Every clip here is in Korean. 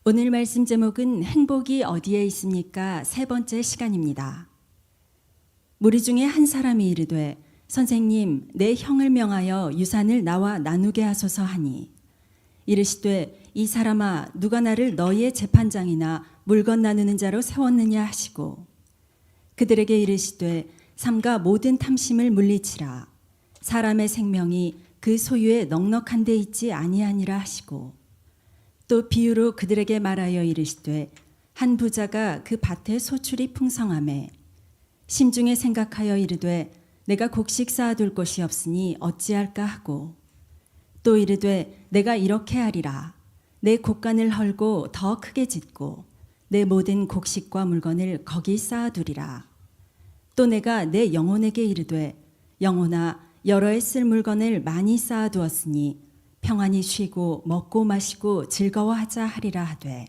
오늘 말씀 제목은 행복이 어디에 있습니까? 세 번째 시간입니다. 무리 중에 한 사람이 이르되 선생님 내 형을 명하여 유산을 나와 나누게 하소서 하니 이르시되 이 사람아 누가 나를 너희의 재판장이나 물건 나누는 자로 세웠느냐 하시고 그들에게 이르시되 삼가 모든 탐심을 물리치라 사람의 생명이 그 소유에 넉넉한 데 있지 아니하니라 하시고 또 비유로 그들에게 말하여 이르시되 한 부자가 그 밭에 소출이 풍성하매 심중에 생각하여 이르되 내가 곡식 쌓아둘 곳이 없으니 어찌할까 하고 또 이르되 내가 이렇게 하리라 내 곡간을 헐고 더 크게 짓고 내 모든 곡식과 물건을 거기 쌓아두리라 또 내가 내 영혼에게 이르되 영혼아 여러 해 쓸 물건을 많이 쌓아두었으니 평안히 쉬고 먹고 마시고 즐거워하자 하리라 하되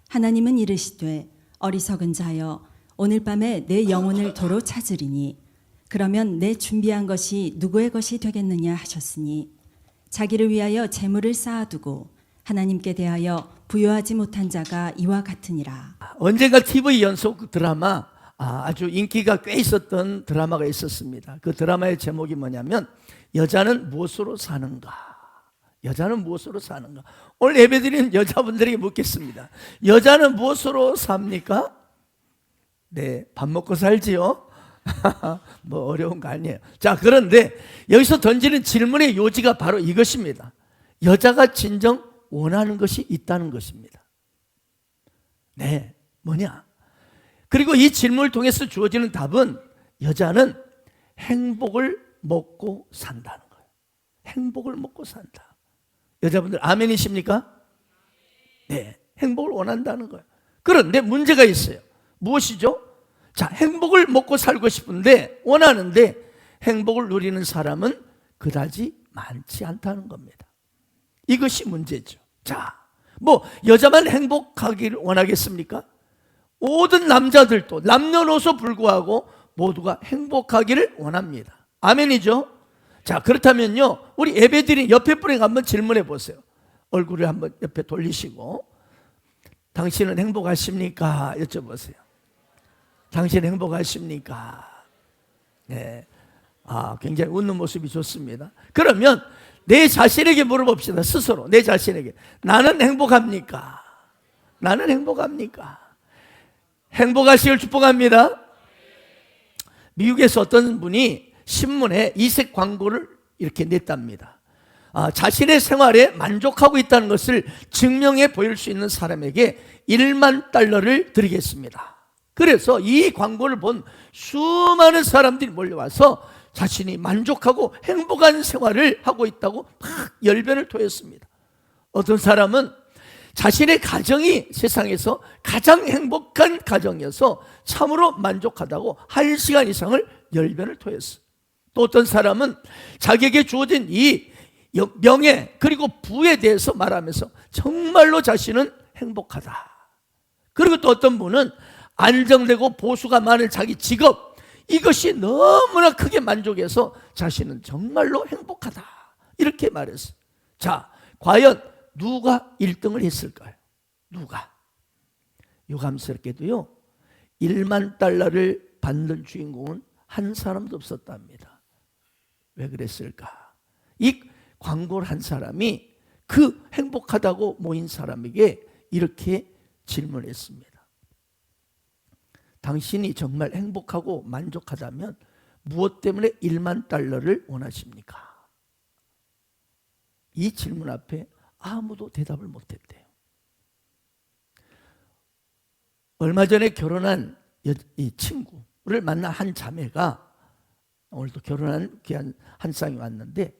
하나님은 이르시되 어리석은 자여 오늘 밤에 내 영혼을 도로 찾으리니 그러면 내 준비한 것이 누구의 것이 되겠느냐 하셨으니 자기를 위하여 재물을 쌓아두고 하나님께 대하여 부여하지 못한 자가 이와 같으니라. 언젠가 TV 연속 드라마 아주 인기가 꽤 있었던 드라마가 있었습니다. 그 드라마의 제목이 뭐냐면 여자는 무엇으로 사는가? 여자는 무엇으로 사는가? 오늘 예배드리는 여자분들에게 묻겠습니다. 여자는 무엇으로 삽니까? 네, 밥 먹고 살지요? 뭐 어려운 거 아니에요. 자, 그런데 여기서 던지는 질문의 요지가 바로 이것입니다. 여자가 진정 원하는 것이 있다는 것입니다. 네, 뭐냐? 그리고 이 질문을 통해서 주어지는 답은 여자는 행복을 먹고 산다는 거예요. 행복을 먹고 산다. 여자분들 아멘이십니까? 네, 행복을 원한다는 거예요. 그런데 문제가 있어요. 무엇이죠? 자, 행복을 먹고 살고 싶은데 원하는데 행복을 누리는 사람은 그다지 많지 않다는 겁니다. 이것이 문제죠. 자, 뭐 여자만 행복하기를 원하겠습니까? 모든 남자들도 남녀노소 불구하고 모두가 행복하기를 원합니다. 아멘이죠? 자, 그렇다면요, 우리 예배드린 옆에 분에게 한번 질문해 보세요. 얼굴을 한번 옆에 돌리시고 당신은 행복하십니까? 여쭤보세요. 당신 행복하십니까? 네, 굉장히 웃는 모습이 좋습니다. 그러면 내 자신에게 물어봅시다. 스스로 내 자신에게 나는 행복합니까? 나는 행복합니까? 행복하시길 축복합니다. 미국에서 어떤 분이 신문에 이색 광고를 이렇게 냈답니다. 자신의 생활에 만족하고 있다는 것을 증명해 보일 수 있는 사람에게 1만 달러를 드리겠습니다. 그래서 이 광고를 본 수많은 사람들이 몰려와서 자신이 만족하고 행복한 생활을 하고 있다고 막 열변을 토했습니다. 어떤 사람은 자신의 가정이 세상에서 가장 행복한 가정이어서 참으로 만족하다고 1시간 이상을 열변을 토했어요. 또 어떤 사람은 자기에게 주어진 이 명예 그리고 부에 대해서 말하면서 정말로 자신은 행복하다. 그리고 또 어떤 분은 안정되고 보수가 많은 자기 직업, 이것이 너무나 크게 만족해서 자신은 정말로 행복하다. 이렇게 말했어요. 자, 과연 누가 1등을 했을까요? 누가? 유감스럽게도요, 1만 달러를 받는 주인공은 한 사람도 없었답니다. 왜 그랬을까? 이 광고를 한 사람이 그 행복하다고 모인 사람에게 이렇게 질문했습니다. 당신이 정말 행복하고 만족하다면 무엇 때문에 1만 달러를 원하십니까? 이 질문 앞에 아무도 대답을 못했대요. 얼마 전에 결혼한 이 친구를 만난 한 자매가 오늘도 결혼한 귀한 한 쌍이 왔는데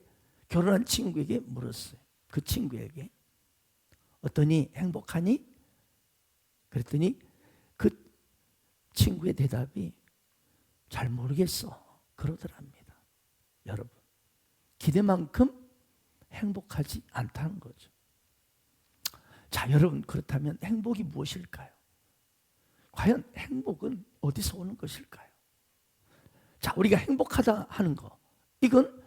결혼한 친구에게 물었어요. 그 친구에게 어떠니 행복하니? 그랬더니 그 친구의 대답이 잘 모르겠어 그러더랍니다. 여러분, 기대만큼 행복하지 않다는 거죠. 자, 여러분, 그렇다면 행복이 무엇일까요? 과연 행복은 어디서 오는 것일까요? 자, 우리가 행복하다 하는 거, 이건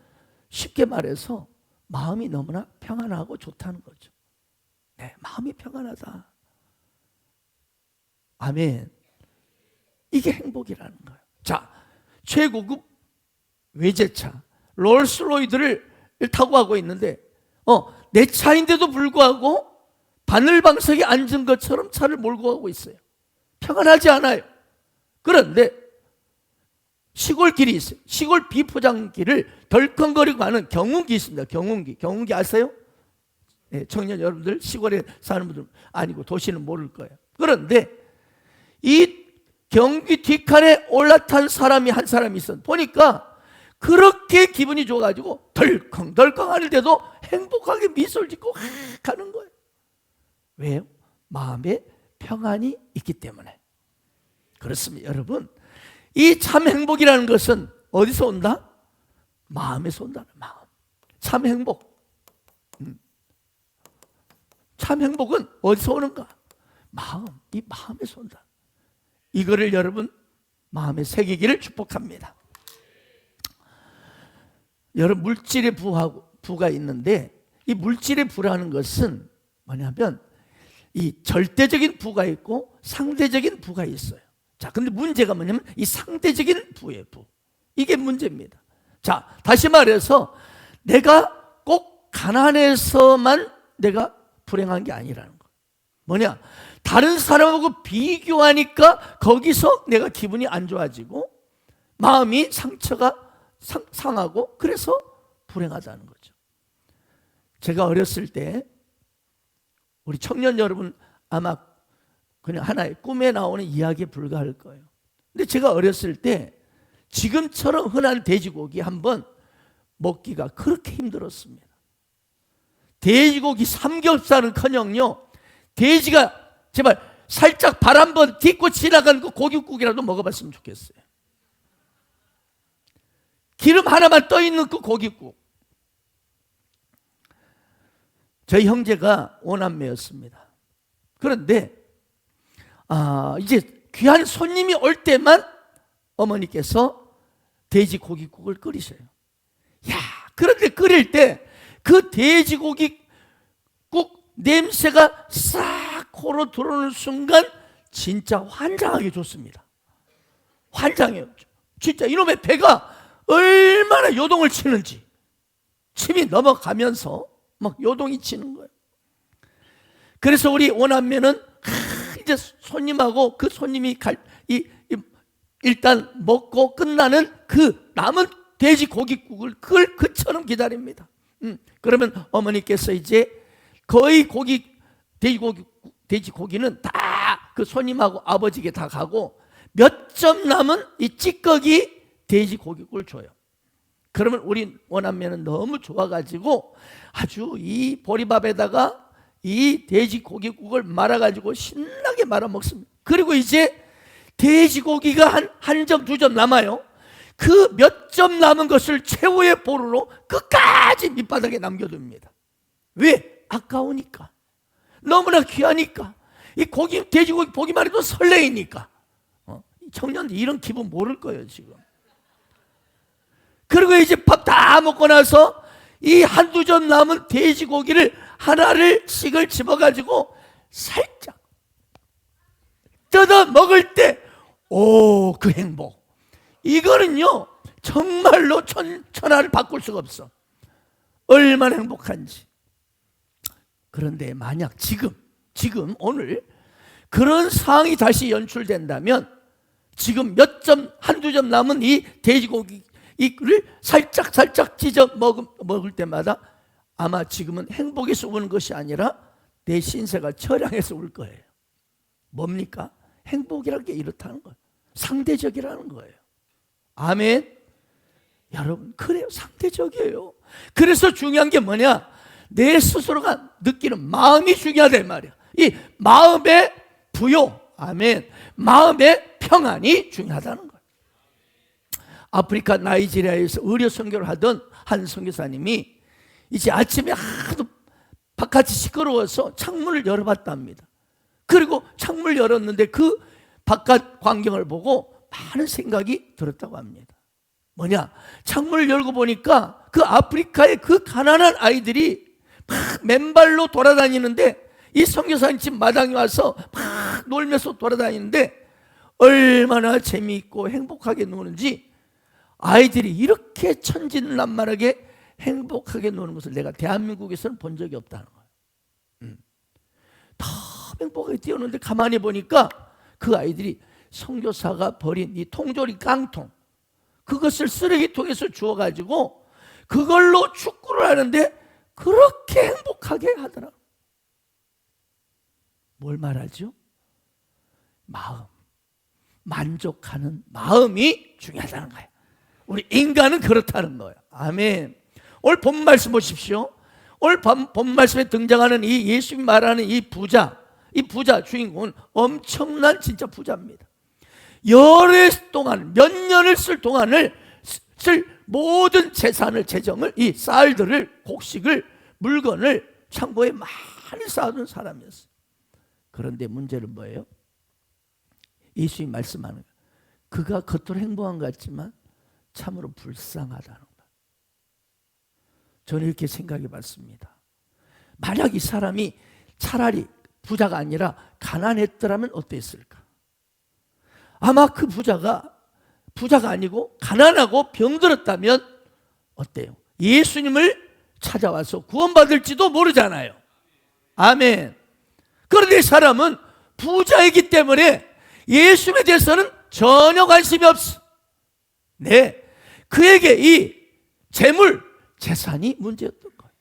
쉽게 말해서 마음이 너무나 평안하고 좋다는 거죠. 네, 마음이 평안하다. 아멘. 이게 행복이라는 거예요. 자, 최고급 외제차 롤스로이드를 타고 가고 있는데 내 차인데도 불구하고 바늘방석에 앉은 것처럼 차를 몰고 가고 있어요. 평안하지 않아요. 그런데 시골길이 있어요. 시골 비포장길을 덜컹거리고 가는 경운기 있습니다. 경운기 아세요? 네, 청년 여러분들, 시골에 사는 분들 아니고 도시는 모를 거예요. 그런데 이 경운기 뒷칸에 올라탄 사람이 한 사람이 있어. 보니까 그렇게 기분이 좋아가지고 덜컹덜컹 하는데도 행복하게 미소를 짓고 가는 거예요. 왜요? 마음에 평안이 있기 때문에. 그렇습니다. 여러분, 이 참 행복이라는 것은 어디서 온다? 마음에서 온다는 마음. 참 행복. 참 행복은 어디서 오는가? 마음. 이 마음에서 온다. 이거를 여러분 마음에 새기기를 축복합니다. 여러분, 물질의 부가 있는데 이 물질의 부라는 것은 뭐냐면 이 절대적인 부가 있고 상대적인 부가 있어요. 자, 근데 문제가 뭐냐면 이 상대적인 부의 부. 이게 문제입니다. 자, 다시 말해서 내가 꼭 가난해서만 내가 불행한 게 아니라는 거. 뭐냐? 다른 사람하고 비교하니까 거기서 내가 기분이 안 좋아지고 마음이 상하고 그래서 불행하다는 거죠. 제가 어렸을 때 우리 청년 여러분 아마 그냥 하나의 꿈에 나오는 이야기에 불과할 거예요. 근데 제가 어렸을 때 지금처럼 흔한 돼지고기 한번 먹기가 그렇게 힘들었습니다. 돼지고기 삼겹살은커녕요, 돼지가 제발 살짝 발 한번 딛고 지나가는 그 고깃국이라도 먹어봤으면 좋겠어요. 기름 하나만 떠있는 그 고깃국. 저희 형제가 5남매였습니다. 그런데 이제 귀한 손님이 올 때만 어머니께서 돼지고깃국을 끓이셔요. 야, 그런데 끓일 때 그 돼지고깃국 냄새가 싹 코로 들어오는 순간 진짜 환장하게 좋습니다. 환장해요. 진짜 이놈의 배가 얼마나 요동을 치는지, 침이 넘어가면서 막 요동이 치는 거예요. 그래서 우리 오남매는 이제 손님하고 그 손님이 일단 먹고 끝나는 그 남은 돼지고깃국을 그처럼 기다립니다. 그러면 어머니께서 이제 거의 돼지고기는 다 그 손님하고 아버지에게 다 가고 몇 점 남은 이 찌꺼기 돼지고깃국을 줘요. 그러면 우리 오남매는 너무 좋아가지고 아주 이 보리밥에다가 이 돼지고깃국을 말아가지고 신나게 말아 먹습니다. 그리고 이제 돼지고기가 한 점, 두 점 남아요. 그 몇 점 남은 것을 최후의 보루로 끝까지 밑바닥에 남겨둡니다. 왜? 아까우니까. 너무나 귀하니까. 이 돼지고기 보기만 해도 설레이니까. 청년들 이런 기분 모를 거예요, 지금. 그리고 이제 밥 다 먹고 나서 이 한두 점 남은 돼지고기를 하나를 씩을 집어가지고 살짝 뜯어 먹을 때, 그 행복. 이거는요, 정말로 천하를 바꿀 수가 없어. 얼마나 행복한지. 그런데 만약 지금 오늘 그런 상황이 다시 연출된다면 지금 한두 점 남은 이 돼지고기를 살짝 찢어 먹을 때마다 아마 지금은 행복에서 오는 것이 아니라 내 신세가 처량해서 올 거예요. 뭡니까? 행복이라는 게 이렇다는 거예요. 상대적이라는 거예요. 아멘. 여러분, 그래요. 상대적이에요. 그래서 중요한 게 뭐냐? 내 스스로가 느끼는 마음이 중요하단 말이야. 이 마음의 부요, 아멘, 마음의 평안이 중요하다는 거예요. 아프리카 나이지리아에서 의료 선교를 하던 한 선교사님이 이제 아침에 하도 바깥이 시끄러워서 창문을 열어봤답니다. 그리고 창문을 열었는데 그 바깥 광경을 보고 많은 생각이 들었다고 합니다. 뭐냐? 창문을 열고 보니까 그 아프리카의 그 가난한 아이들이 막 맨발로 돌아다니는데 이 선교사님 집 마당에 와서 막 놀면서 돌아다니는데 얼마나 재미있고 행복하게 노는지, 아이들이 이렇게 천진난만하게 행복하게 노는 것을 내가 대한민국에서는 본 적이 없다는 거예요. 다 행복하게 뛰어노는데 가만히 보니까 그 아이들이 선교사가 버린 이 통조림 깡통, 그것을 쓰레기통에서 주워가지고 그걸로 축구를 하는데 그렇게 행복하게 하더라. 뭘 말하죠? 마음, 만족하는 마음이 중요하다는 거예요. 우리 인간은 그렇다는 거예요. 아멘. 오늘 본 말씀 보십시오. 오늘 본 말씀에 등장하는 이 예수님이 말하는 이 부자 주인공은 엄청난 진짜 부자입니다. 열해 동안, 몇 년을 쓸 동안을 쓸 모든 재산을, 재정을, 이 쌀들을, 곡식을, 물건을 창고에 많이 쌓아둔 사람이었어요. 그런데 문제는 뭐예요? 예수님이 말씀하는 거예요. 그가 겉으로 행복한 것 같지만 참으로 불쌍하다는 거예요. 저는 이렇게 생각해 봤습니다. 만약 이 사람이 차라리 부자가 아니라 가난했더라면 어땠을까? 아마 그 부자가 아니고 가난하고 병들었다면 어때요? 예수님을 찾아와서 구원받을지도 모르잖아요. 아멘. 그런데 이 사람은 부자이기 때문에 예수님에 대해서는 전혀 관심이 없어. 네, 그에게 이 재물, 재산이 문제였던 거예요.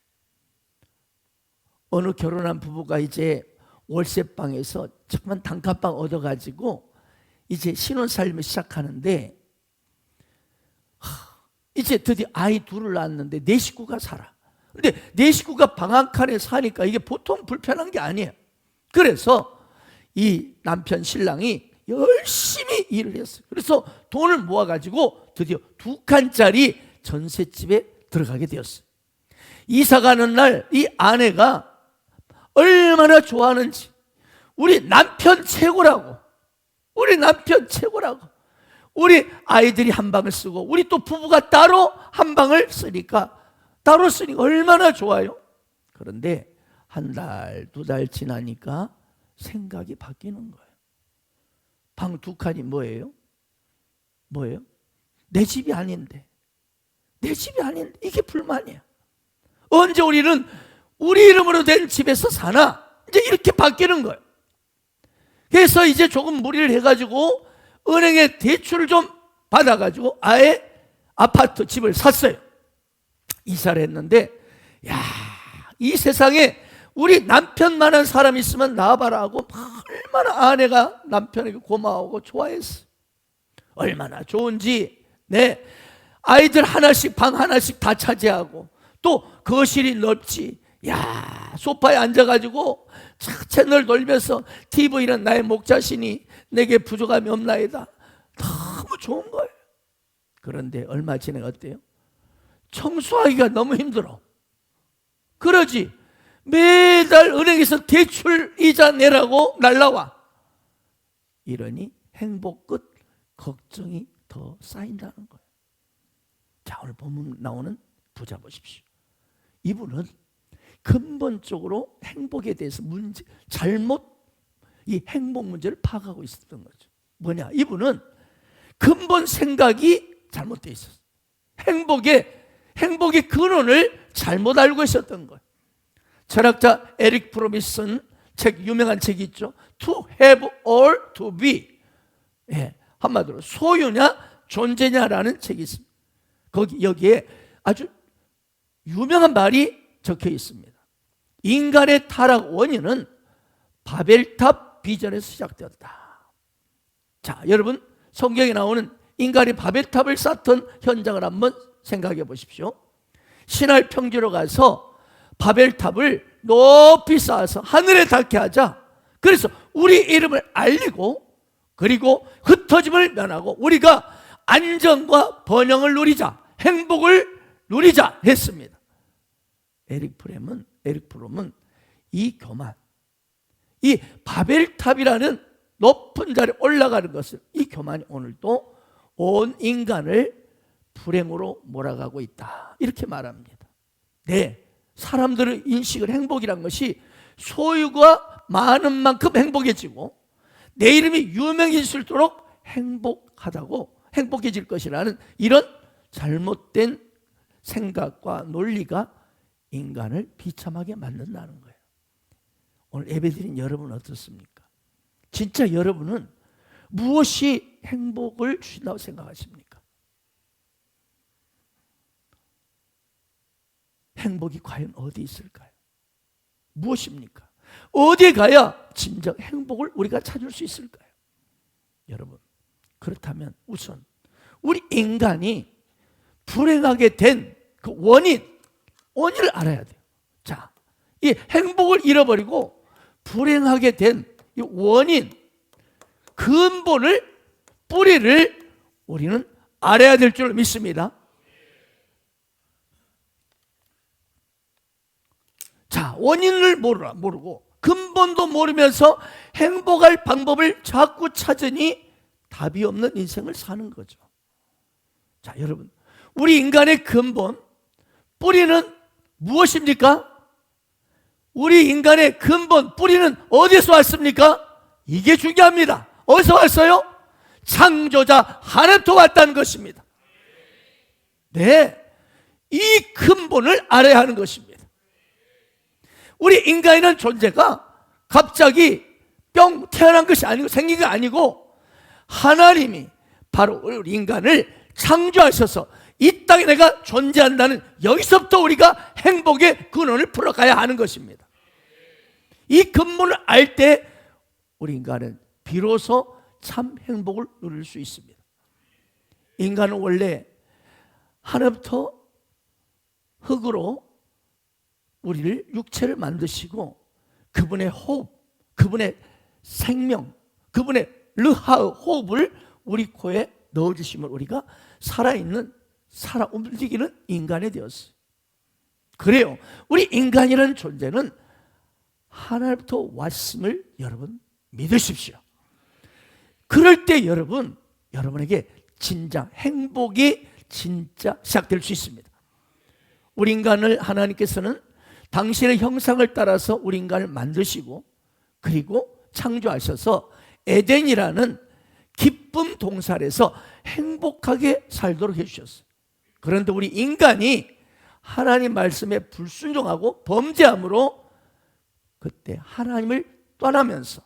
어느 결혼한 부부가 이제 월세방에서 조그만 단칸방 얻어가지고 이제 신혼살림을 시작하는데, 이제 드디어 아이 둘을 낳았는데 네 식구가 살아. 근데 네 식구가 방 한 칸에 사니까 이게 보통 불편한 게 아니에요. 그래서 이 남편 신랑이 열심히 일을 했어요. 그래서 돈을 모아가지고 드디어 2칸짜리 전셋집에 들어가게 되었어요. 이사 가는 날 이 아내가 얼마나 좋아하는지, 우리 남편 최고라고, 우리 아이들이 한 방을 쓰고 우리 또 부부가 따로 한 방을 쓰니까 얼마나 좋아요. 그런데 한 달, 2달 지나니까 생각이 바뀌는 거예요. 방 2칸이 뭐예요? 내 집이 아닌데 이게 불만이야. 언제 우리는 우리 이름으로 된 집에서 사나? 이제 이렇게 바뀌는 거예요. 그래서 이제 조금 무리를 해가지고 은행에 대출을 좀 받아가지고 아예 아파트 집을 샀어요. 이사를 했는데, 이 세상에 우리 남편만한 사람이 있으면 나와봐라 하고 얼마나 아내가 남편에게 고마워하고 좋아했어. 얼마나 좋은지. 네, 아이들 하나씩, 방 하나씩 다 차지하고, 또 거실이 넓지. 소파에 앉아가지고 채널 돌면서 TV는 나의 목자신이 내게 부족함이 없나이다. 너무 좋은 거예요. 그런데 얼마 지나가 어때요? 청소하기가 너무 힘들어. 그러지. 매달 은행에서 대출 이자 내라고 날라와. 이러니 행복 끝 걱정이 더 쌓인다는 거예요. 자, 오늘 본문 나오는 부자 보십시오. 이분은 근본적으로 행복에 대해서 이 행복 문제를 파악하고 있었던 거죠. 뭐냐? 이분은 근본 생각이 잘못되어 있었어요. 행복의 근원을 잘못 알고 있었던 거예요. 철학자 에릭 프롬이 쓴 책, 유명한 책이 있죠. To have or to be. 한마디로 소유냐 존재냐라는 책이 있습니다. 여기에 아주 유명한 말이 적혀 있습니다. 인간의 타락 원인은 바벨탑 비전에서 시작되었다. 자, 여러분, 성경에 나오는 인간이 바벨탑을 쌓던 현장을 한번 생각해 보십시오. 신할 평지로 가서 바벨탑을 높이 쌓아서 하늘에 닿게 하자. 그래서 우리 이름을 알리고, 그리고 흩어짐을 면하고 우리가 안정과 번영을 누리자, 행복을 누리자 했습니다. 에릭 프롬은 이 교만, 이 바벨탑이라는 높은 자리에 올라가는 것을, 이 교만이 오늘도 온 인간을 불행으로 몰아가고 있다, 이렇게 말합니다. 네, 사람들의 인식을 행복이란 것이 소유가 많은 만큼 행복해지고 내 이름이 유명해질수록 행복해질 것이라는 이런 잘못된 생각과 논리가 인간을 비참하게 만든다는 거예요. 오늘 예배드린 여러분 어떻습니까? 진짜 여러분은 무엇이 행복을 주신다고 생각하십니까? 행복이 과연 어디 있을까요? 무엇입니까? 어디에 가야 진정 행복을 우리가 찾을 수 있을까요? 여러분, 그렇다면 우선 우리 인간이 불행하게 된 그 원인을 알아야 돼요. 자, 이 행복을 잃어버리고 불행하게 된 이 원인, 근본을, 뿌리를 우리는 알아야 될 줄 믿습니다. 자, 원인을 모르고 근본도 모르면서 행복할 방법을 자꾸 찾으니 답이 없는 인생을 사는 거죠. 자, 여러분, 우리 인간의 근본, 뿌리는 무엇입니까? 우리 인간의 근본, 뿌리는 어디서 왔습니까? 이게 중요합니다. 어디서 왔어요? 창조자 하나님부터 왔다는 것입니다. 네, 이 근본을 알아야 하는 것입니다. 우리 인간이라는 존재가 갑자기 뿅 태어난 것이 아니고 생긴 게 아니고 하나님이 바로 우리 인간을 창조하셔서 이 땅에 내가 존재한다는 여기서부터 우리가 행복의 근원을 풀어가야 하는 것입니다. 이 근본을 알 때 우리 인간은 비로소 참 행복을 누릴 수 있습니다. 인간은 원래 하나부터 흙으로 우리를 육체를 만드시고 그분의 호흡, 그분의 생명, 그분의 르하의 호흡을 우리 코에 넣어주시면 우리가 살아있는, 살아 움직이는 인간이 되었어요. 그래요. 우리 인간이라는 존재는 하나님부터 왔음을 여러분 믿으십시오. 그럴 때 여러분에게 진짜 행복이 진짜 시작될 수 있습니다. 우리 인간을 하나님께서는 당신의 형상을 따라서 우리 인간을 만드시고 그리고 창조하셔서 에덴이라는 기쁨 동산에서 행복하게 살도록 해주셨어요. 그런데 우리 인간이 하나님 말씀에 불순종하고 범죄함으로 그때 하나님을 떠나면서,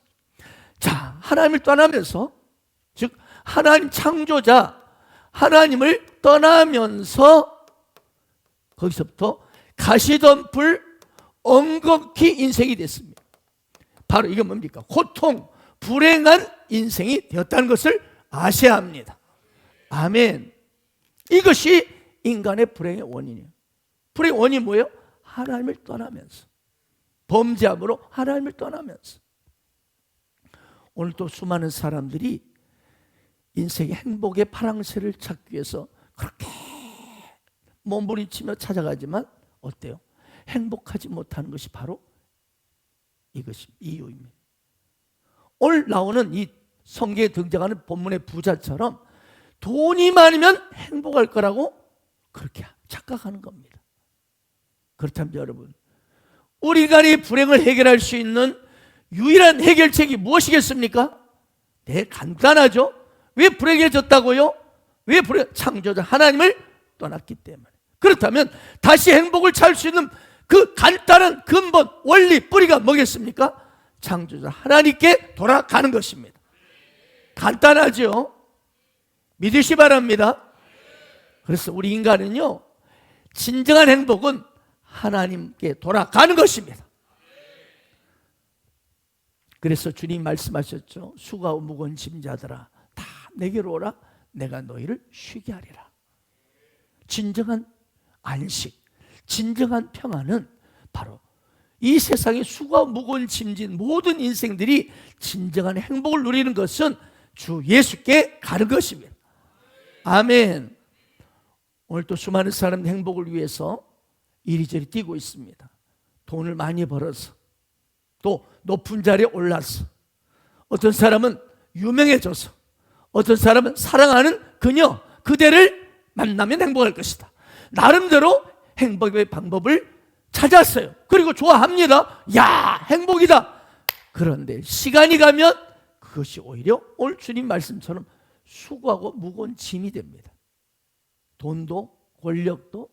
자, 하나님을 떠나면서, 즉 하나님 창조자 하나님을 떠나면서 거기서부터 가시덤불 엉겁기 인생이 됐습니다. 바로 이게 뭡니까? 고통, 불행한 인생이 되었다는 것을 아셔야 합니다. 아멘. 이것이 인간의 불행의 원인이에요. 불행의 원인이 뭐예요? 하나님을 떠나면서, 범죄함으로 하나님을 떠나면서. 오늘 또 수많은 사람들이 인생의 행복의 파랑새를 찾기 위해서 그렇게 몸부림치며 찾아가지만 어때요? 행복하지 못하는 것이 바로 이것이 이유입니다. 오늘 나오는 이 성경에 등장하는 본문의 부자처럼 돈이 많으면 행복할 거라고 그렇게 착각하는 겁니다. 그렇다면 여러분, 우리 인간이 불행을 해결할 수 있는 유일한 해결책이 무엇이겠습니까? 네, 간단하죠. 왜 불행해졌다고요? 왜 창조자 하나님을 떠났기 때문에. 그렇다면 다시 행복을 찾을 수 있는 그 간단한 근본, 원리, 뿌리가 뭐겠습니까? 창조자 하나님께 돌아가는 것입니다. 간단하죠? 믿으시 바랍니다. 그래서 우리 인간은요, 진정한 행복은 하나님께 돌아가는 것입니다. 그래서 주님 말씀하셨죠. 수고하고 무거운 짐자들아 다 내게로 오라. 내가 너희를 쉬게 하리라. 진정한 안식, 진정한 평안은 바로 이 세상에 수고하고 무거운 짐진 모든 인생들이 진정한 행복을 누리는 것은 주 예수께 가는 것입니다. 아멘. 오늘 또 수많은 사람들 행복을 위해서 이리저리 뛰고 있습니다. 돈을 많이 벌어서, 또 높은 자리에 올라서, 어떤 사람은 유명해져서, 어떤 사람은 사랑하는 그대를 만나면 행복할 것이다. 나름대로 행복의 방법을 찾았어요. 그리고 좋아합니다. 야, 행복이다. 그런데 시간이 가면 그것이 오히려 오늘 주님 말씀처럼 수고하고 무거운 짐이 됩니다. 돈도 권력도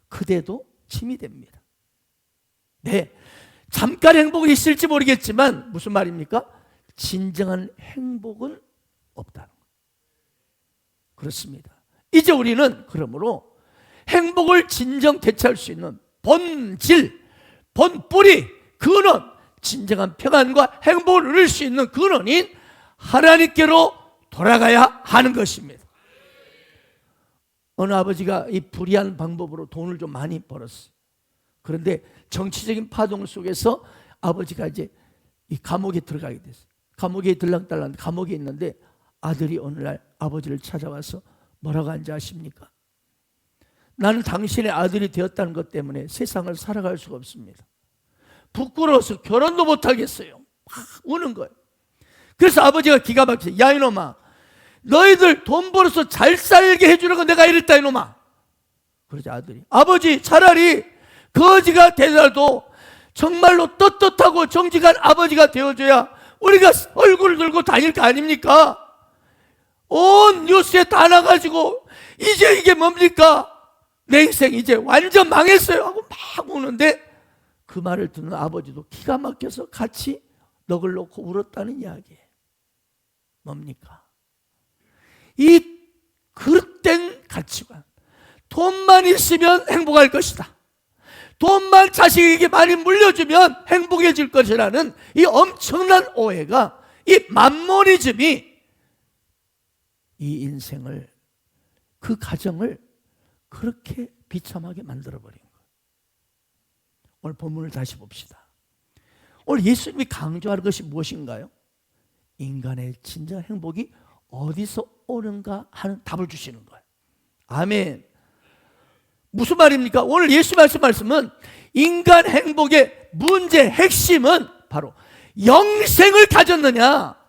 그대도 짐이 됩니다. 네, 잠깐 행복이 있을지 모르겠지만 무슨 말입니까? 진정한 행복은 없다는 거예요. 그렇습니다. 이제 우리는 그러므로 행복을 진정 되찾을 수 있는 본질, 본뿌리, 근원, 진정한 평안과 행복을 누릴 수 있는 근원인 하나님께로 돌아가야 하는 것입니다. 어느 아버지가 이 불의한 방법으로 돈을 좀 많이 벌었어요. 그런데 정치적인 파동 속에서 아버지가 이제 이 감옥에 들어가게 됐어요. 감옥에 들락달락 감옥에 있는데 아들이 어느 날 아버지를 찾아와서 뭐라고 한지 아십니까? 나는 당신의 아들이 되었다는 것 때문에 세상을 살아갈 수가 없습니다. 부끄러워서 결혼도 못하겠어요. 막 우는 거예요. 그래서 아버지가 기가 막혀서 야 이놈아, 너희들 돈 벌어서 잘 살게 해주려고 내가 이랬다 이놈아. 그러자 아들이 아버지 차라리 거지가 되더라도 정말로 떳떳하고 정직한 아버지가 되어줘야 우리가 얼굴을 들고 다닐 거 아닙니까? 온 뉴스에 다 나가지고 이제 이게 뭡니까? 내 인생 이제 완전 망했어요 하고 막 우는데 그 말을 듣는 아버지도 기가 막혀서 같이 넋을 놓고 울었다는 이야기예요. 뭡니까? 이 그릇된 가치관, 돈만 있으면 행복할 것이다, 돈만 자식에게 많이 물려주면 행복해질 것이라는 이 엄청난 오해가, 이 만모니즘이 이 인생을, 그 가정을 그렇게 비참하게 만들어버린 거예요. 오늘 본문을 다시 봅시다. 오늘 예수님이 강조하는 것이 무엇인가요? 인간의 진짜 행복이 어디서 오는가 하는 답을 주시는 거예요. 아멘. 무슨 말입니까? 오늘 예수 말씀은 인간 행복의 문제 핵심은 바로 영생을 가졌느냐,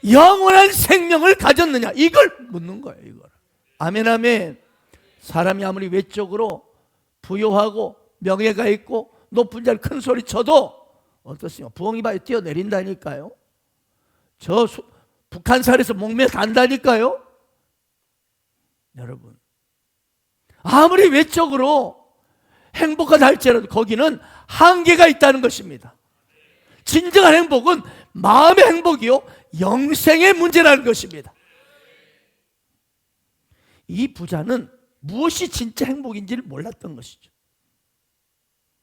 영원한 생명을 가졌느냐, 이걸 묻는 거예요. 이걸. 아멘 아멘. 사람이 아무리 외적으로 부유하고 명예가 있고 높은 자리 큰 소리 쳐도 어떻습니까? 부엉이 바위 뛰어내린다니까요. 북한산에서 목매 단다니까요. 여러분, 아무리 외적으로 행복하다 할지라도 거기는 한계가 있다는 것입니다. 진정한 행복은 마음의 행복이요 영생의 문제라는 것입니다. 이 부자는 무엇이 진짜 행복인지를 몰랐던 것이죠.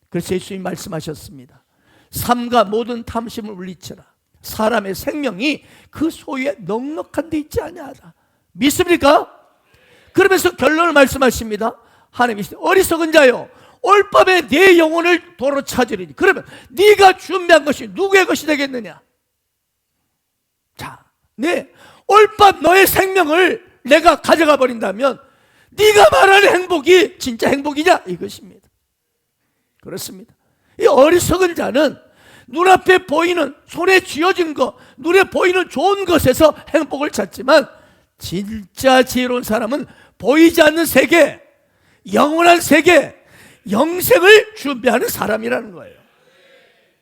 그래서 예수님이 말씀하셨습니다. 삼가 모든 탐심을 물리쳐라. 사람의 생명이 그 소유에 넉넉한 데 있지 아니하다. 믿습니까? 그러면서 결론을 말씀하십니다. 하나님이 어리석은 자요, 올 밤에 네 영혼을 도로 찾으리니. 그러면 네가 준비한 것이 누구의 것이 되겠느냐? 자, 올 밤 너의 생명을 내가 가져가 버린다면 네가 말하는 행복이 진짜 행복이냐? 이것입니다. 그렇습니다. 이 어리석은 자는 눈앞에 보이는, 손에 쥐어진 것, 눈에 보이는 좋은 것에서 행복을 찾지만 진짜 지혜로운 사람은 보이지 않는 세계, 영원한 세계, 영생을 준비하는 사람이라는 거예요.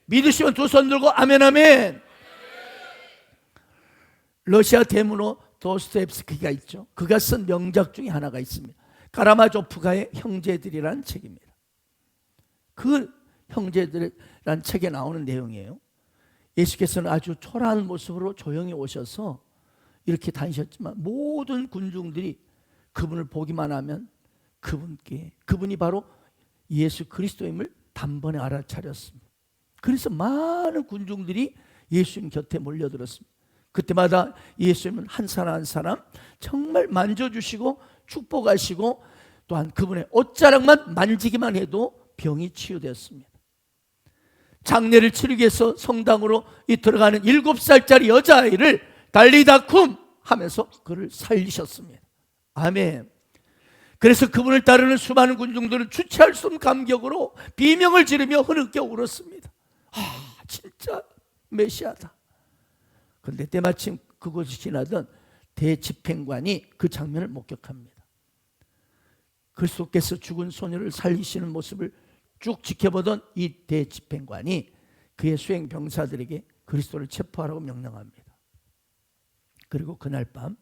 믿으시면 두 손 들고 아멘 아멘. 러시아 대문호 도스토옙스키가 있죠. 그가 쓴 명작 중에 하나가 있습니다. 카라마조프가의 형제들이라는 책입니다. 그 형제들이라는 책에 나오는 내용이에요. 예수께서는 아주 초라한 모습으로 조용히 오셔서 이렇게 다니셨지만 모든 군중들이 그분을 보기만 하면 그분이 바로 예수 그리스도임을 단번에 알아차렸습니다. 그래서 많은 군중들이 예수님 곁에 몰려들었습니다. 그때마다 예수님은 한 사람 한 사람 정말 만져주시고 축복하시고 또한 그분의 옷자락만 만지기만 해도 병이 치유되었습니다. 장례를 치르기 위해서 성당으로 들어가는 7살짜리 여자아이를 달리다쿰 하면서 그를 살리셨습니다. 아멘. 그래서 그분을 따르는 수많은 군중들은 주체할 수 없는 감격으로 비명을 지르며 흐느껴 울었습니다. 진짜 메시아다. 그런데 때마침 그곳을 지나던 대집행관이 그 장면을 목격합니다. 그리스도께서 죽은 소녀를 살리시는 모습을 쭉 지켜보던 이 대집행관이 그의 수행 병사들에게 그리스도를 체포하라고 명령합니다. 그리고 그날 밤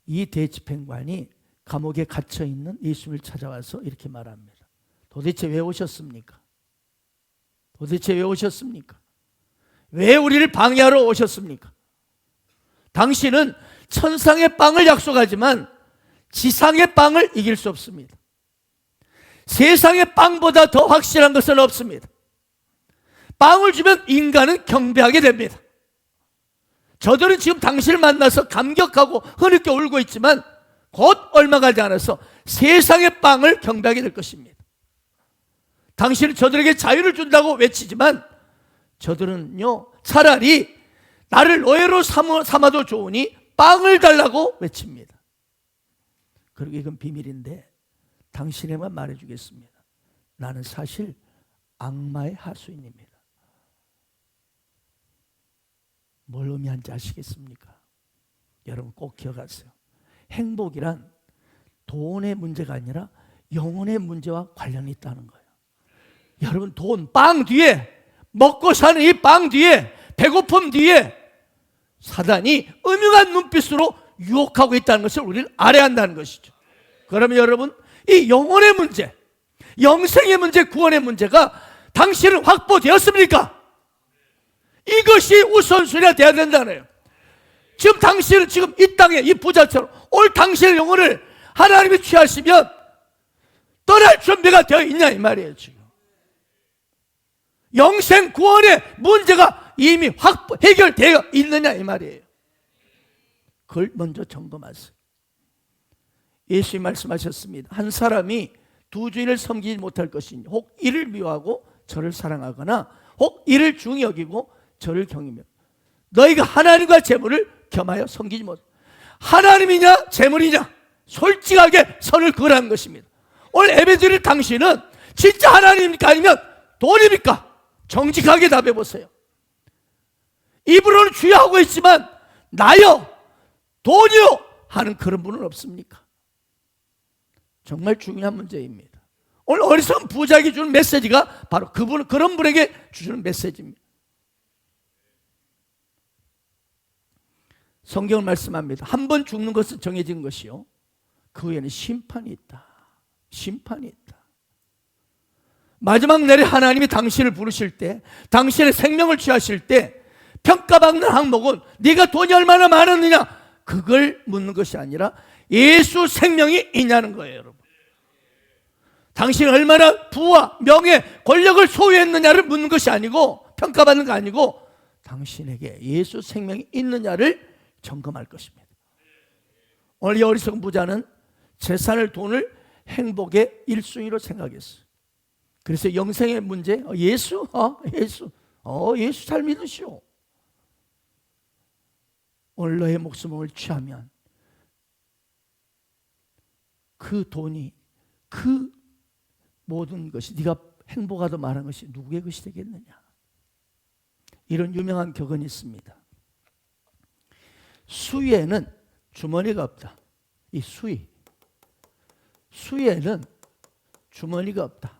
이 대집행관이 감옥에 갇혀 있는 예수님을 찾아와서 이렇게 말합니다. 도대체 왜 오셨습니까? 도대체 왜 오셨습니까? 왜 우리를 방해하러 오셨습니까? 당신은 천상의 빵을 약속하지만 지상의 빵을 이길 수 없습니다. 세상의 빵보다 더 확실한 것은 없습니다. 빵을 주면 인간은 경배하게 됩니다. 저들은 지금 당신을 만나서 감격하고 흐느껴 울고 있지만 곧 얼마 가지 않아서 세상의 빵을 경배하게 될 것입니다. 당신은 저들에게 자유를 준다고 외치지만 저들은요, 차라리 나를 노예로 삼아도 좋으니 빵을 달라고 외칩니다. 그리고 이건 비밀인데 당신에만 말해주겠습니다. 나는 사실 악마의 하수인입니다. 뭘 의미하는지 아시겠습니까? 여러분 꼭 기억하세요. 행복이란 돈의 문제가 아니라 영혼의 문제와 관련이 있다는 거예요. 여러분 돈, 빵 뒤에, 먹고 사는 이 빵 뒤에, 배고픔 뒤에 사단이 음흉한 눈빛으로 유혹하고 있다는 것을 우리는 알아야 한다는 것이죠. 그러면 여러분 이 영혼의 문제, 영생의 문제, 구원의 문제가 당신은 확보되었습니까? 이것이 우선순위가 되어야 된다네요. 지금 당신은 지금 이 땅에 이 부자처럼 오늘 당신의 영혼을 하나님이 취하시면 떠날 준비가 되어 있냐 이 말이에요. 지금 영생 구원의 문제가 이미 해결되어 있느냐 이 말이에요. 그걸 먼저 점검하세요. 예수님이 말씀하셨습니다. 한 사람이 두 주인을 섬기지 못할 것이니 혹 이를 미워하고 저를 사랑하거나 혹 이를 중히 여기고 저를 경이며 너희가 하나님과 재물을 겸하여 섬기지 못. 하나님이냐 재물이냐 솔직하게 선을 그으라는 것입니다. 오늘 예배드릴 당신은 진짜 하나님입니까 아니면 돈입니까? 정직하게 답해 보세요. 입으로는 주여 하고 있지만 나요 돈이요 하는 그런 분은 없습니까? 정말 중요한 문제입니다. 오늘 어리석은 부자에게 주는 메시지가 바로 그런 분에게 주는 메시지입니다. 성경은 말씀합니다. 한 번 죽는 것은 정해진 것이요 그 후에는 심판이 있다. 심판이 있다. 마지막 날에 하나님이 당신을 부르실 때, 당신의 생명을 취하실 때 평가받는 항목은 네가 돈이 얼마나 많았느냐 그걸 묻는 것이 아니라 예수 생명이 있냐는 거예요. 여러분 당신이 얼마나 부와 명예, 권력을 소유했느냐를 묻는 것이 아니고 평가받는 거 아니고 당신에게 예수 생명이 있느냐를 점검할 것입니다. 오늘 이 어리석은 부자는 재산을, 돈을 행복의 1순위로 생각했어요. 그래서 영생의 문제, 예수 잘 믿으시오. 오늘 너의 목숨을 취하면 그 돈이, 그 모든 것이 네가 행복하다 말한 것이 누구의 것이 되겠느냐. 이런 유명한 격언이 있습니다. 수위에는 주머니가 없다. 이 수위에는 주머니가 없다.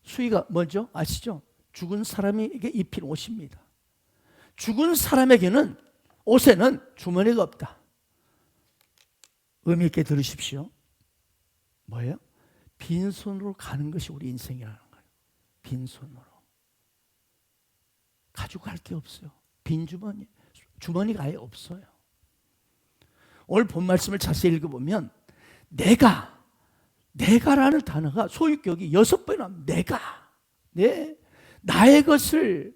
수위가 뭐죠? 아시죠? 죽은 사람에게 입힌 옷입니다. 죽은 사람에게는 옷에는 주머니가 없다. 의미 있게 들으십시오. 뭐예요? 빈손으로 가는 것이 우리 인생이라는 거예요. 빈손으로. 가지고 갈 게 없어요. 빈 주머니. 주머니가 아예 없어요. 오늘 본 말씀을 자세히 읽어보면 내가라는 단어가 소유격이 6번 나옵니다. 나의 것을,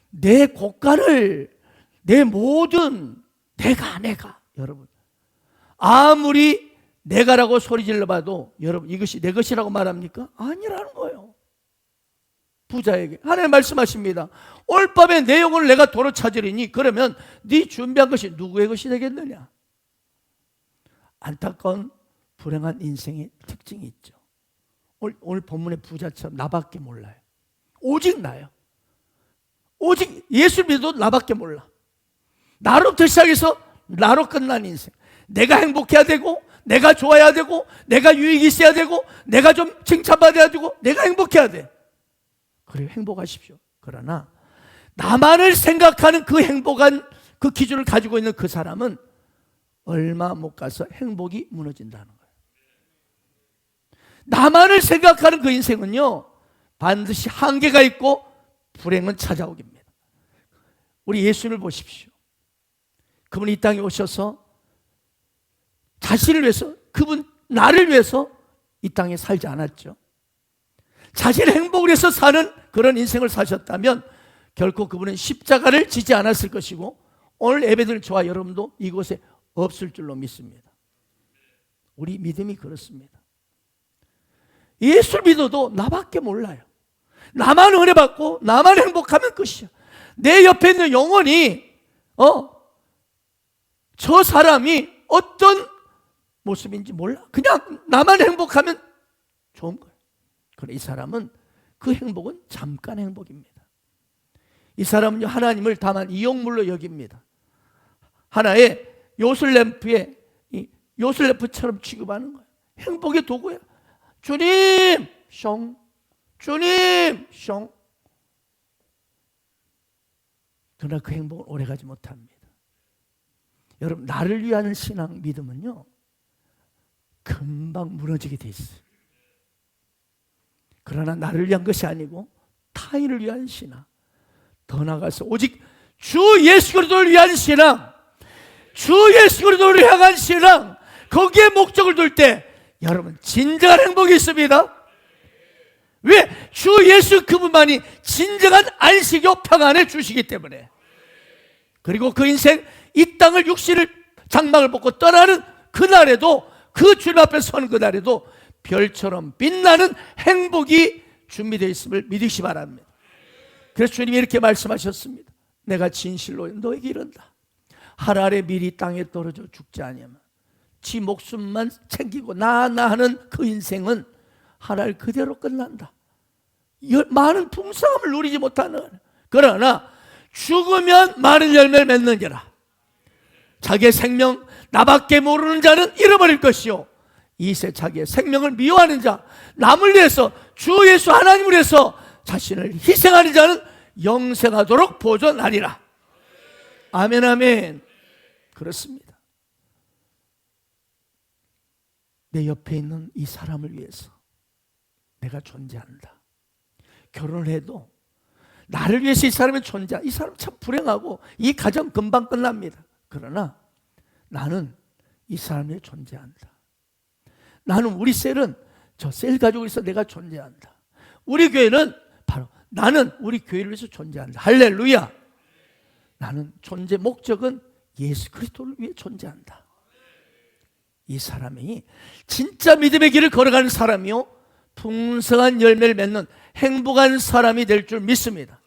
내 곳간을, 내 모든 내가. 여러분 아무리 내가라고 소리 질러봐도 여러분 이것이 내 것이라고 말합니까? 아니라는 거예요. 부자에게 하나님 말씀하십니다. 오늘 밤에 내 영혼을 내가 도로 찾으리니 그러면 네 준비한 것이 누구의 것이 되겠느냐. 안타까운 불행한 인생의 특징이 있죠. 오늘 본문의 부자처럼 나밖에 몰라요. 오직 나요. 오직 예수 믿어도 나밖에 몰라. 나로부터 시작해서 나로 끝난 인생. 내가 행복해야 되고 내가 좋아야 되고, 내가 유익이 있어야 되고, 내가 좀 칭찬받아야 되고, 내가 행복해야 돼. 그래, 행복하십시오. 그러나 나만을 생각하는 그 행복한 그 기준을 가지고 있는 그 사람은 얼마 못 가서 행복이 무너진다는 거예요. 나만을 생각하는 그 인생은요, 반드시 한계가 있고 불행은 찾아오깁니다. 우리 예수님을 보십시오. 그분이 이 땅에 오셔서 자신을 위해서, 그분 나를 위해서 이 땅에 살지 않았죠. 자신의 행복을 위해서 사는 그런 인생을 사셨다면 결코 그분은 십자가를 지지 않았을 것이고, 오늘 예배드린 저와 여러분도 이곳에 없을 줄로 믿습니다. 우리 믿음이 그렇습니다. 예수를 믿어도 나밖에 몰라요. 나만 은혜 받고 나만 행복하면 끝이야. 내 옆에 있는 영혼이 저 사람이 어떤 모습인지 몰라. 그냥 나만 행복하면 좋은 거예요. 그러나 이 사람은 그 행복은 잠깐 행복입니다. 이 사람은 하나님을 다만 이용물로 여깁니다. 하나의 요술램프에 요술램프처럼 취급하는 거예요. 행복의 도구야. 주님, 숑. 주님, 숑. 그러나 그 행복은 오래가지 못합니다. 여러분, 나를 위한 신앙 믿음은요, 금방 무너지게 돼 있어요. 그러나 나를 위한 것이 아니고 타인을 위한 신앙, 더 나아가서 오직 주 예수 그리스도를 위한 신앙, 주 예수 그리스도를 향한 신앙, 거기에 목적을 둘 때 여러분 진정한 행복이 있습니다. 왜? 주 예수 그분만이 진정한 안식요 평안을 주시기 때문에. 그리고 그 인생 이 땅을 육신을 장막을 벗고 떠나는 그날에도, 그 주님 앞에 서는 그날에도 별처럼 빛나는 행복이 준비되어 있음을 믿으시 바랍니다. 그래서 주님이 이렇게 말씀하셨습니다. 내가 진실로 너에게 이른다. 할 아래 밀이 땅에 떨어져 죽지 아니하면 지 목숨만 챙기고 나 하는 그 인생은 할 알 그대로 끝난다. 많은 풍성함을 누리지 못하는, 그러나 죽으면 많은 열매를 맺느니라. 자기의 생명 나밖에 모르는 자는 잃어버릴 것이요, 이세 자기의 생명을 미워하는 자, 남을 위해서 주 예수 하나님을 위해서 자신을 희생하는 자는 영생하도록 보존하리라. 아멘, 아멘. 그렇습니다. 내 옆에 있는 이 사람을 위해서 내가 존재한다. 결혼을 해도 나를 위해서 이 사람이 존재, 이 사람 참 불행하고 이 가정 금방 끝납니다. 그러나 나는 이 사람을 위해 존재한다. 나는 우리 셀은 저 셀 가지고 있어 내가 존재한다. 우리 교회는 바로 나는 우리 교회를 위해서 존재한다. 할렐루야. 나는 존재 목적은 예수 그리스도를 위해 존재한다. 이 사람이 진짜 믿음의 길을 걸어가는 사람이요, 풍성한 열매를 맺는 행복한 사람이 될 줄 믿습니다.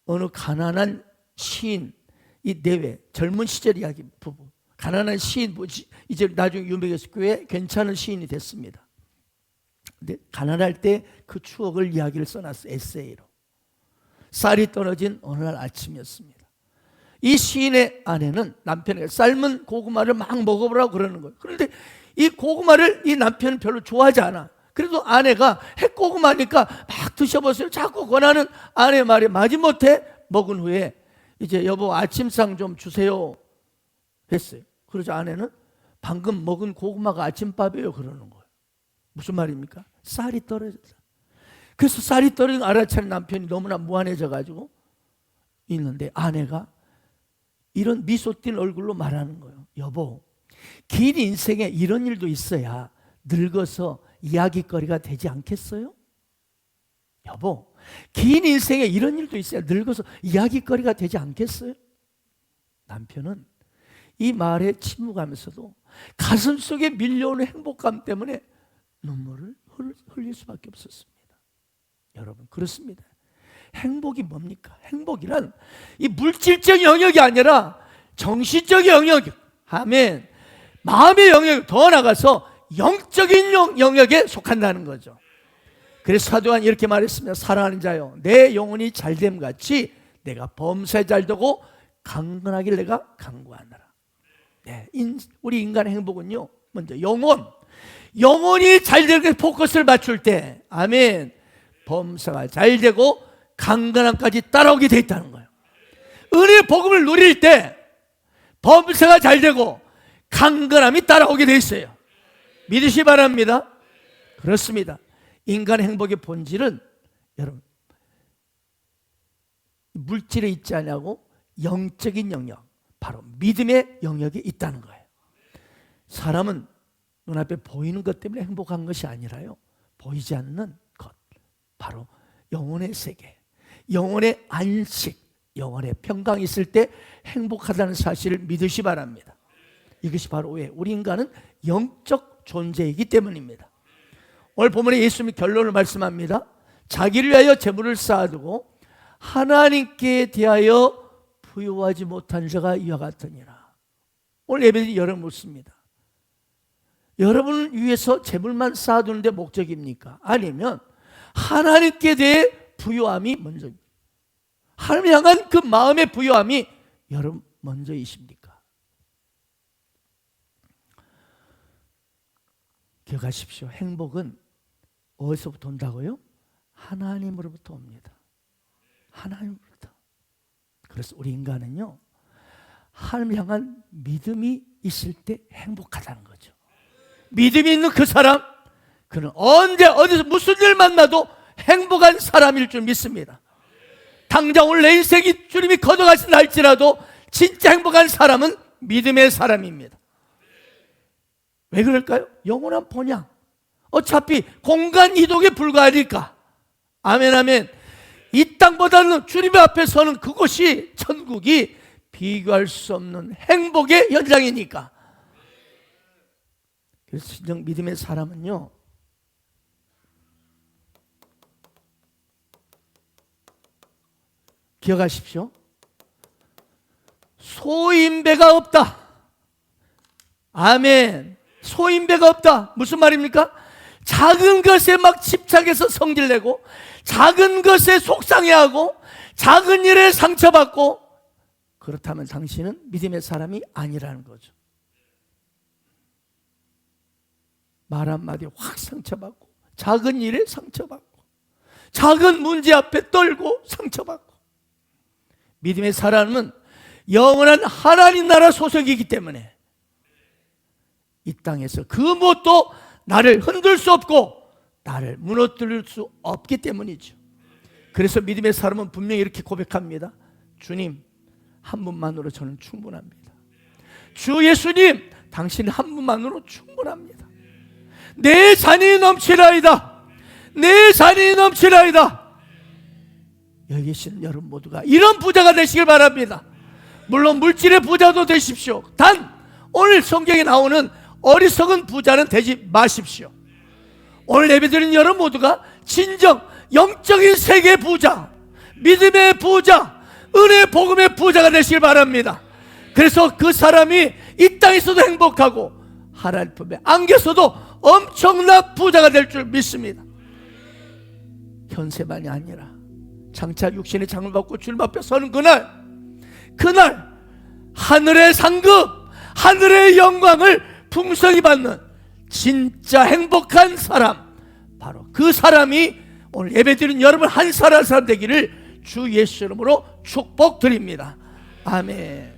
어느 가난한 시인, 이 내외 젊은 시절 이야기 부부, 가난한 시인, 이제 나중에 유명해서 교회 괜찮은 시인이 됐습니다. 근데 가난할 때 그 추억을 이야기를 써놨어요. 에세이로. 쌀이 떨어진 어느 날 아침이었습니다. 이 시인의 아내는 남편에게 삶은 고구마를 막 먹어보라고 그러는 거예요. 그런데 이 고구마를 이 남편은 별로 좋아하지 않아. 그래도 아내가 핵고구마니까 막 드셔보세요 자꾸 권하는 아내의 말에 마지못해 먹은 후에 이제 여보 아침상 좀 주세요 했어요. 그러자 아내는 방금 먹은 고구마가 아침밥이에요 그러는 거예요. 무슨 말입니까? 쌀이 떨어졌다. 그래서 쌀이 떨어진 알아차린 남편이 너무나 무안해져 가지고 있는데 아내가 이런 미소 띈 얼굴로 말하는 거예요. 여보, 긴 인생에 이런 일도 있어야 늙어서 이야기거리가 되지 않겠어요? 여보, 긴 인생에 이런 일도 있어야 늙어서 이야기거리가 되지 않겠어요? 남편은 이 말에 침묵하면서도 가슴 속에 밀려오는 행복감 때문에 눈물을 흘릴 수밖에 없었습니다. 여러분, 그렇습니다. 행복이 뭡니까? 행복이란 이 물질적 영역이 아니라 정신적 영역, 아멘, 마음의 영역, 더 나가서 영적인 영역에 속한다는 거죠. 그래서 사도 요한이 이렇게 말했습니다. 사랑하는 자여, 내 영혼이 잘됨 같이 내가 범사에 잘되고 강건하길 내가 간구하노라. 네, 우리 인간의 행복은요, 먼저 영혼이 잘 되게 포커스를 맞출 때, 아멘, 범사가 잘 되고 강건함까지 따라오게 돼 있다는 거예요. 은혜의 복음을 누릴 때 범사가 잘 되고 강건함이 따라오게 돼 있어요. 믿으시 바랍니다. 그렇습니다. 인간의 행복의 본질은 여러분 물질에 있지 않냐고 영적인 영역, 바로 믿음의 영역에 있다는 거예요. 사람은 눈앞에 보이는 것 때문에 행복한 것이 아니라요, 보이지 않는 것, 바로 영혼의 세계, 영혼의 안식, 영혼의 평강이 있을 때 행복하다는 사실을 믿으시 바랍니다. 이것이 바로 왜 우리 인간은 영적 존재이기 때문입니다. 오늘 본문에 예수님이 결론을 말씀합니다. 자기를 위하여 재물을 쌓아두고 하나님께 대하여 부유하지 못한 자가 이와 같으니라. 오늘 예배드린 여러분 묻습니다. 여러분을 위해서 재물만 쌓아두는데 목적입니까? 아니면 하나님께 대해 부유함이 먼저입니까? 하나님 향한 그 마음의 부유함이 여러분 먼저이십니까? 기억하십시오. 행복은 어디서부터 온다고요? 하나님으로부터 옵니다. 하나님으로부터. 그래서 우리 인간은요, 하나님 향한 믿음이 있을 때 행복하다는 거죠. 믿음이 있는 그 사람, 그는 언제 어디서 무슨 일 만나도 행복한 사람일 줄 믿습니다. 당장 오늘 내 인생이 주님이 거둬가신다 할지라도 진짜 행복한 사람은 믿음의 사람입니다. 왜 그럴까요? 영원한 본향, 어차피 공간 이동에 불과하니까. 아멘, 아멘. 이 땅보다는 주님 앞에 서는 그곳이, 천국이 비교할 수 없는 행복의 현장이니까. 그래서 진정 믿음의 사람은요, 기억하십시오. 소인배가 없다. 아멘. 소인배가 없다. 무슨 말입니까? 작은 것에 막 집착해서 성질내고, 작은 것에 속상해하고, 작은 일에 상처받고, 그렇다면 당신은 믿음의 사람이 아니라는 거죠. 말 한마디에 확 상처받고, 작은 일에 상처받고, 작은 문제 앞에 떨고 상처받고. 믿음의 사람은 영원한 하나님 나라 소속이기 때문에 이 땅에서 그 무엇도 나를 흔들 수 없고 나를 무너뜨릴 수 없기 때문이죠. 그래서 믿음의 사람은 분명히 이렇게 고백합니다. 주님, 한 분만으로 저는 충분합니다. 주 예수님, 당신 한 분만으로 충분합니다. 내 잔이 넘치라이다. 내 잔이 넘치라이다. 여기 계신 여러분 모두가 이런 부자가 되시길 바랍니다. 물론 물질의 부자도 되십시오. 단 오늘 성경에 나오는 어리석은 부자는 되지 마십시오. 오늘 예배드린 여러분 모두가 진정 영적인 세계의 부자, 믿음의 부자, 은혜의 복음의 부자가 되시길 바랍니다. 그래서 그 사람이 이 땅에서도 행복하고 하나님 품에 안겨서도 엄청난 부자가 될 줄 믿습니다. 현세만이 아니라 장차 육신의 장을 받고 주님 앞에 서는 그날 하늘의 상급, 하늘의 영광을 풍성히 받는 진짜 행복한 사람, 바로 그 사람이 오늘 예배드린 여러분 한 사람 되기를 주 예수 이름으로 축복드립니다. 아멘.